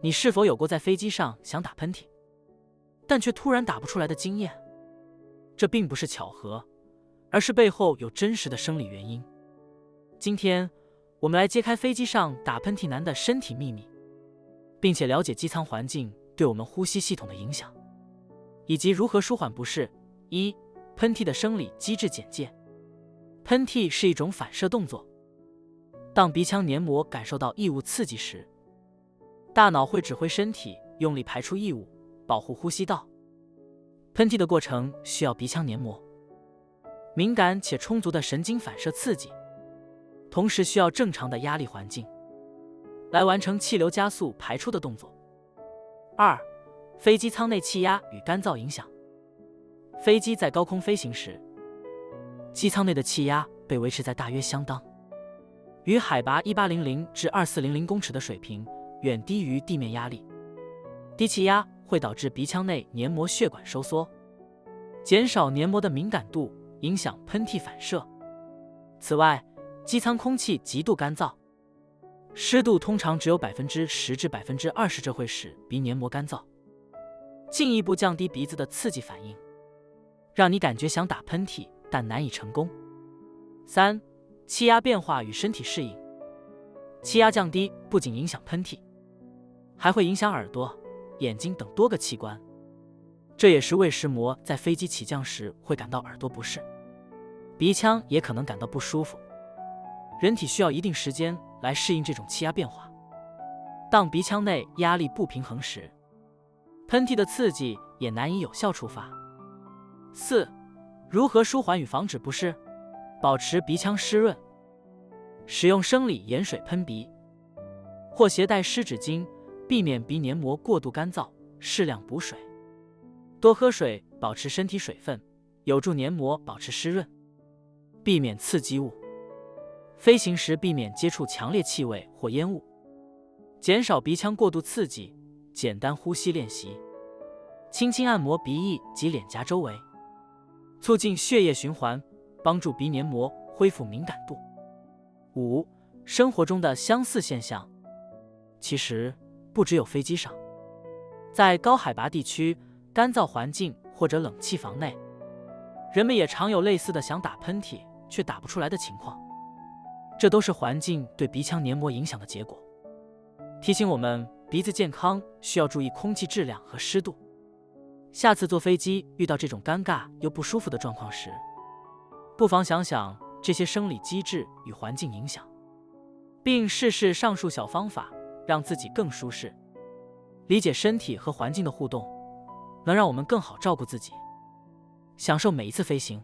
你是否有过在飞机上想打喷嚏，但却突然打不出来的经验？这并不是巧合，而是背后有真实的生理原因。今天，我们来揭开飞机上打喷嚏男的身体秘密，并且了解机舱环境对我们呼吸系统的影响，以及如何舒缓不适。喷嚏的生理机制简介。喷嚏是一种反射动作。当鼻腔黏膜感受到异物刺激时，大脑会指挥身体用力排出异物，保护呼吸道。喷嚏的过程需要鼻腔黏膜敏感且充足的神经反射刺激，同时需要正常的压力环境来完成气流加速排出的动作。飞机舱内气压与干燥影响。飞机在高空飞行时，机舱内的气压被维持在大约相当于海拔1800至2400公尺的水平，远低于地面压力。低气压会导致鼻腔内黏膜血管收缩，减少黏膜的敏感度，影响喷嚏反射。此外，机舱空气极度干燥，湿度通常只有10%至20%，这会使鼻黏膜干燥，进一步降低鼻子的刺激反应，让你感觉想打喷嚏但难以成功。气压变化与身体适应。气压降低不仅影响喷嚏，还会影响耳朵、眼睛等多个器官。这也是为什么在飞机起降时会感到耳朵不适，鼻腔也可能感到不舒服。人体需要一定时间来适应这种气压变化。当鼻腔内压力不平衡时，喷嚏的刺激也难以有效触发。如何舒缓与防止不适？保持鼻腔湿润，使用生理盐水喷鼻，或携带湿纸巾，避免鼻黏膜过度干燥，适量补水。多喝水，保持身体水分，有助黏膜保持湿润。避免刺激物。飞行时避免接触强烈气味或烟雾，减少鼻腔过度刺激。简单呼吸练习，轻轻按摩鼻翼及脸颊周围，促进血液循环，帮助鼻黏膜恢复敏感度。生活中的相似现象。其实不只有飞机上，在高海拔地区、干燥环境或者冷气房内，人们也常有类似的想打喷嚏却打不出来的情况。这都是环境对鼻腔黏膜影响的结果，提醒我们鼻子健康需要注意空气质量和湿度。下次坐飞机遇到这种尴尬又不舒服的状况时，不妨想想这些生理机制与环境影响，并试试上述小方法，让自己更舒适。理解身体和环境的互动，能让我们更好照顾自己，享受每一次飞行。